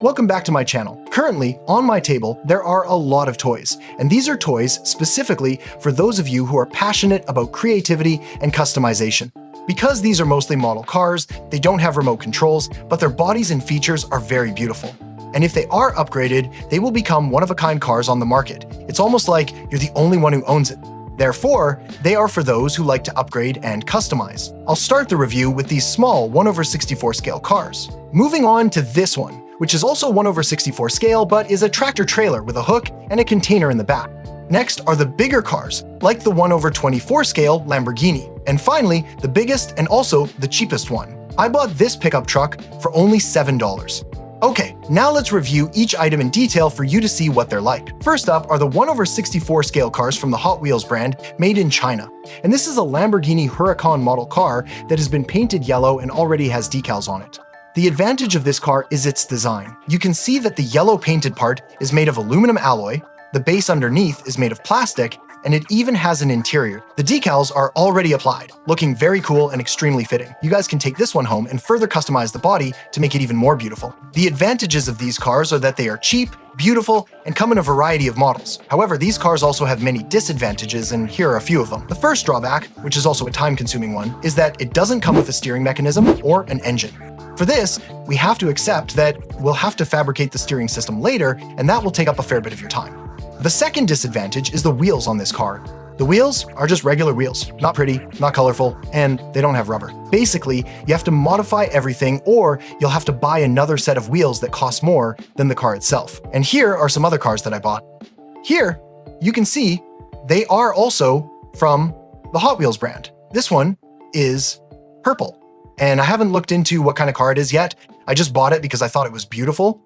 Welcome back to my channel. Currently, on my table, there are a lot of toys, and these are toys specifically for those of you who are passionate about creativity and customization. Because these are mostly model cars, they don't have remote controls, but their bodies and features are very beautiful. And if they are upgraded, they will become one-of-a-kind cars on the market. It's almost like you're the only one who owns it. Therefore, they are for those who like to upgrade and customize. I'll start the review with these small 1/64 scale cars. Moving on to this one, which is also 1/64 scale, but is a tractor-trailer with a hook and a container in the back. Next are the bigger cars, like the 1/24 scale Lamborghini. And finally, the biggest and also the cheapest one. I bought this pickup truck for only $7. Okay, now let's review each item in detail for you to see what they're like. First up are the 1/64 scale cars from the Hot Wheels brand, made in China. And this is a Lamborghini Huracan model car that has been painted yellow and already has decals on it. The advantage of this car is its design. You can see that the yellow painted part is made of aluminum alloy, the base underneath is made of plastic, and it even has an interior. The decals are already applied, looking very cool and extremely fitting. You guys can take this one home and further customize the body to make it even more beautiful. The advantages of these cars are that they are cheap, beautiful, and come in a variety of models. However, these cars also have many disadvantages, and here are a few of them. The first drawback, which is also a time-consuming one, is that it doesn't come with a steering mechanism or an engine. For this, we have to accept that we'll have to fabricate the steering system later, and that will take up a fair bit of your time. The second disadvantage is the wheels on this car. The wheels are just regular wheels, not pretty, not colorful, and they don't have rubber. Basically, you have to modify everything, or you'll have to buy another set of wheels that cost more than the car itself. And here are some other cars that I bought. Here, you can see they are also from the Hot Wheels brand. This one is purple. And I haven't looked into what kind of car it is yet. I just bought it because I thought it was beautiful.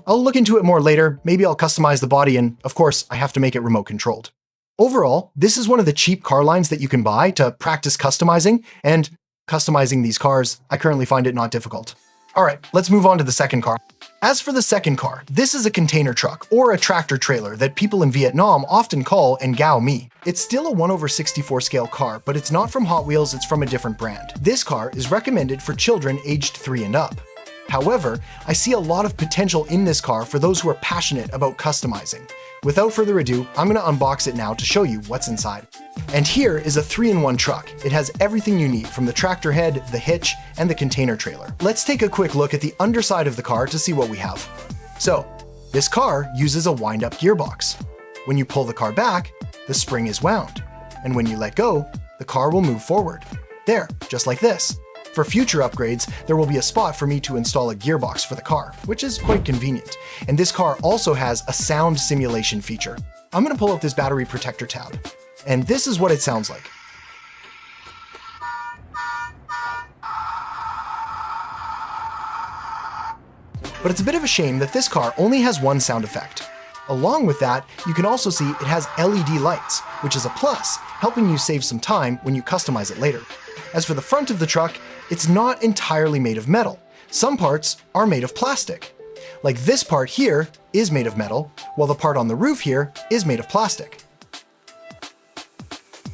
I'll look into it more later. Maybe I'll customize the body, and of course, I have to make it remote controlled. Overall, this is one of the cheap car lines that you can buy to practice customizing, and customizing these cars, I currently find it not difficult. All right, let's move on to the second car. As for the second car, this is a container truck or a tractor trailer that people in Vietnam often call an gao mi. It's still a 1/64 scale car, but it's not from Hot Wheels, it's from a different brand. This car is recommended for children aged 3 and up. However, I see a lot of potential in this car for those who are passionate about customizing. Without further ado, I'm going to unbox it now to show you what's inside. And here is a 3-in-1 truck. It has everything you need, from the tractor head, the hitch, and the container trailer. Let's take a quick look at the underside of the car to see what we have. So, this car uses a wind-up gearbox. When you pull the car back, the spring is wound. And when you let go, the car will move forward. There, just like this. For future upgrades, there will be a spot for me to install a gearbox for the car, which is quite convenient. And this car also has a sound simulation feature. I'm going to pull up this battery protector tab, and this is what it sounds like. But it's a bit of a shame that this car only has one sound effect. Along with that, you can also see it has LED lights, which is a plus, helping you save some time when you customize it later. As for the front of the truck, it's not entirely made of metal. Some parts are made of plastic. Like this part here is made of metal, while the part on the roof here is made of plastic.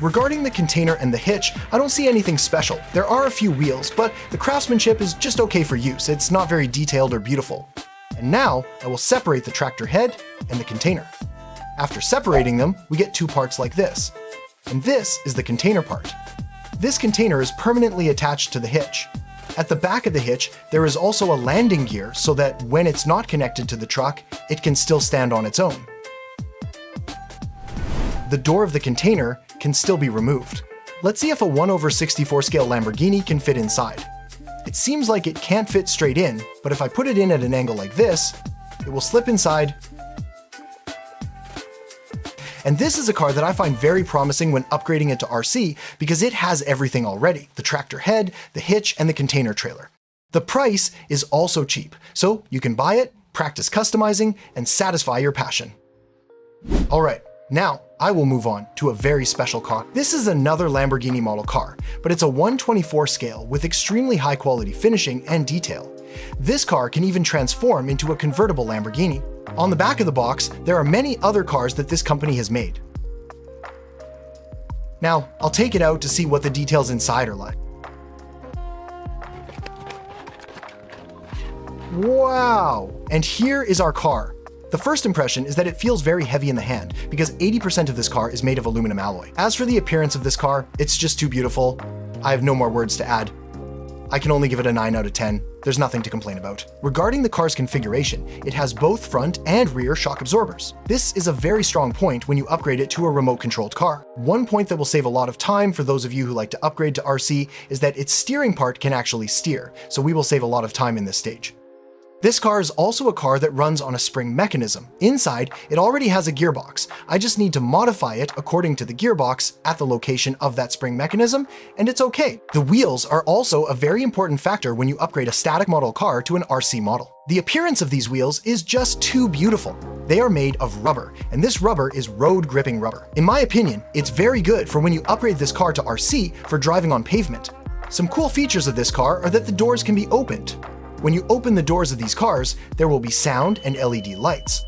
Regarding the container and the hitch, I don't see anything special. There are a few wheels, but the craftsmanship is just okay for use. It's not very detailed or beautiful. And now I will separate the tractor head and the container. After separating them, we get two parts like this. And this is the container part. This container is permanently attached to the hitch. At the back of the hitch, there is also a landing gear so that when it's not connected to the truck, it can still stand on its own. The door of the container can still be removed. Let's see if a 1/64 scale Lamborghini can fit inside. It seems like it can't fit straight in, but if I put it in at an angle like this, it will slip inside. And this is a car that I find very promising when upgrading it to RC because it has everything already: the tractor head, the hitch, and the container trailer. The price is also cheap, so you can buy it, practice customizing, and satisfy your passion. All right, now I will move on to a very special car. This is another Lamborghini model car, but it's a 1/24 scale with extremely high quality finishing and detail. This car can even transform into a convertible Lamborghini. On the back of the box, there are many other cars that this company has made. Now, I'll take it out to see what the details inside are like. Wow! And here is our car. The first impression is that it feels very heavy in the hand because 80% of this car is made of aluminum alloy. As for the appearance of this car, it's just too beautiful. I have no more words to add. I can only give it a 9 out of 10. There's nothing to complain about. Regarding the car's configuration, it has both front and rear shock absorbers. This is a very strong point when you upgrade it to a remote-controlled car. One point that will save a lot of time for those of you who like to upgrade to RC is that its steering part can actually steer, so we will save a lot of time in this stage. This car is also a car that runs on a spring mechanism. Inside, it already has a gearbox. I just need to modify it according to the gearbox at the location of that spring mechanism, and it's okay. The wheels are also a very important factor when you upgrade a static model car to an RC model. The appearance of these wheels is just too beautiful. They are made of rubber, and this rubber is road gripping rubber. In my opinion, it's very good for when you upgrade this car to RC for driving on pavement. Some cool features of this car are that the doors can be opened. When you open the doors of these cars, there will be sound and LED lights.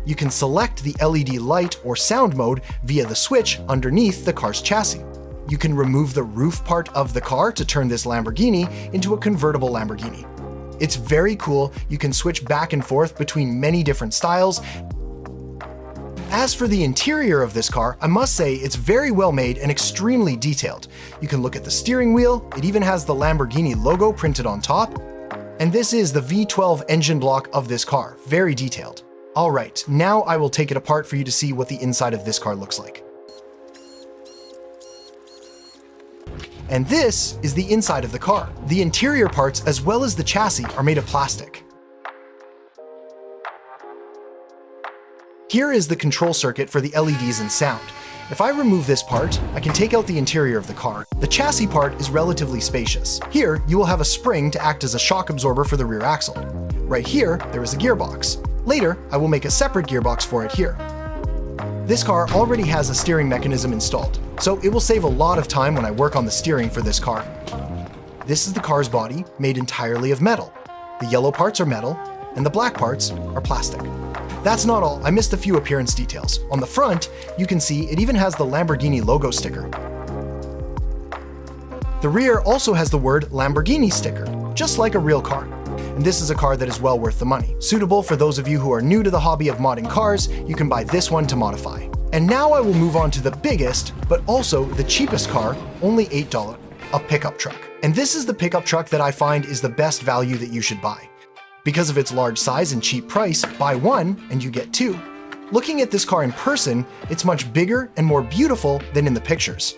You can select the LED light or sound mode via the switch underneath the car's chassis. You can remove the roof part of the car to turn this Lamborghini into a convertible Lamborghini. It's very cool. You can switch back and forth between many different styles. As for the interior of this car, I must say it's very well made and extremely detailed. You can look at the steering wheel, it even has the Lamborghini logo printed on top. And this is the V12 engine block of this car, very detailed. All right, now I will take it apart for you to see what the inside of this car looks like. And this is the inside of the car. The interior parts as well as the chassis are made of plastic. Here is the control circuit for the LEDs and sound. If I remove this part, I can take out the interior of the car. The chassis part is relatively spacious. Here, you will have a spring to act as a shock absorber for the rear axle. Right here, there is a gearbox. Later, I will make a separate gearbox for it here. This car already has a steering mechanism installed, so it will save a lot of time when I work on the steering for this car. This is the car's body, made entirely of metal. The yellow parts are metal, and the black parts are plastic. That's not all, I missed a few appearance details. On the front, you can see it even has the Lamborghini logo sticker. The rear also has the word Lamborghini sticker, just like a real car. And this is a car that is well worth the money. Suitable for those of you who are new to the hobby of modding cars, you can buy this one to modify. And now I will move on to the biggest, but also the cheapest car, only $8, a pickup truck. And this is the pickup truck that I find is the best value that you should buy. Because of its large size and cheap price, buy one and you get two. Looking at this car in person, it's much bigger and more beautiful than in the pictures.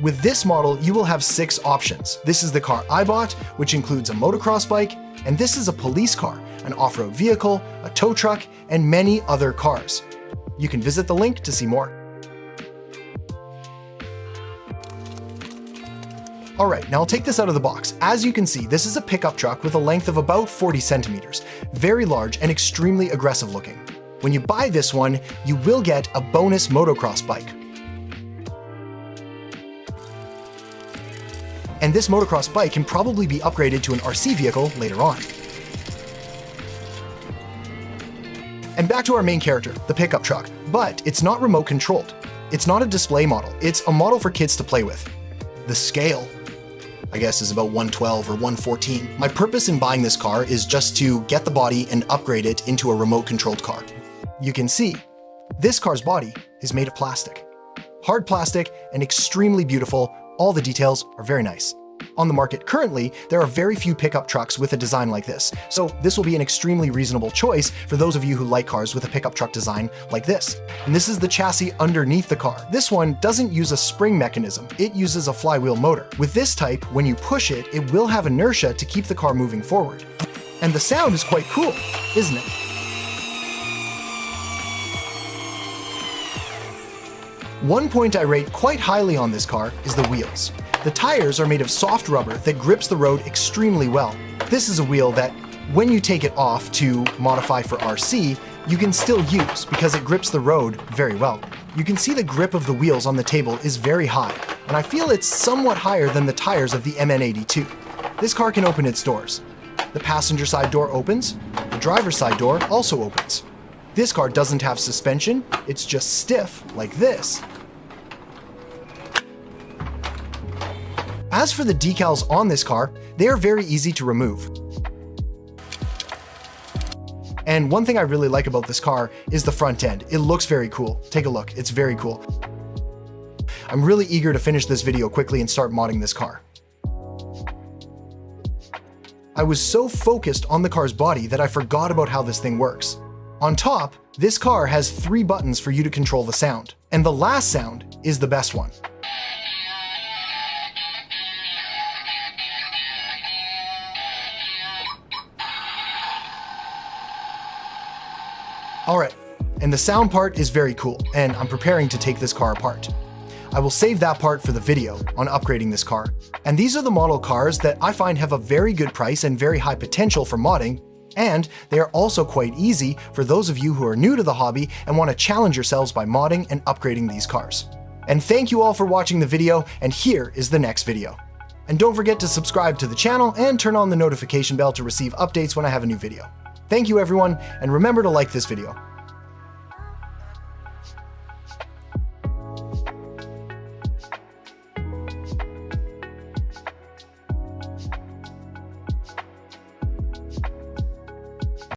With this model, you will have 6 options. This is the car I bought, which includes a motocross bike, and this is a police car, an off-road vehicle, a tow truck, and many other cars. You can visit the link to see more. All right, now I'll take this out of the box. As you can see, this is a pickup truck with a length of about 40 centimeters, very large and extremely aggressive looking. When you buy this one, you will get a bonus motocross bike. And this motocross bike can probably be upgraded to an RC vehicle later on. And back to our main character, the pickup truck, but it's not remote controlled. It's not a display model, it's a model for kids to play with. The scale, I guess, is about 112 or 114. My purpose in buying this car is just to get the body and upgrade it into a remote controlled car. You can see, this car's body is made of plastic. Hard plastic and extremely beautiful. All the details are very nice. On the market currently, there are very few pickup trucks with a design like this, so this will be an extremely reasonable choice for those of you who like cars with a pickup truck design like this. And this is the chassis underneath the car. This one doesn't use a spring mechanism, it uses a flywheel motor. With this type, when you push it, it will have inertia to keep the car moving forward. And the sound is quite cool, isn't it? One point I rate quite highly on this car is the wheels. The tires are made of soft rubber that grips the road extremely well. This is a wheel that, when you take it off to modify for RC, you can still use because it grips the road very well. You can see the grip of the wheels on the table is very high, and I feel it's somewhat higher than the tires of the MN82. This car can open its doors. The passenger side door opens, the driver's side door also opens. This car doesn't have suspension, it's just stiff like this. As for the decals on this car, they are very easy to remove. And one thing I really like about this car is the front end. It looks very cool. Take a look, it's very cool. I'm really eager to finish this video quickly and start modding this car. I was so focused on the car's body that I forgot about how this thing works. On top, this car has 3 buttons for you to control the sound, and the last sound is the best one. Alright, and the sound part is very cool, and I'm preparing to take this car apart. I will save that part for the video on upgrading this car. And these are the model cars that I find have a very good price and very high potential for modding, and they are also quite easy for those of you who are new to the hobby and want to challenge yourselves by modding and upgrading these cars. And thank you all for watching the video, and here is the next video. And don't forget to subscribe to the channel and turn on the notification bell to receive updates when I have a new video. Thank you everyone, and remember to like this video.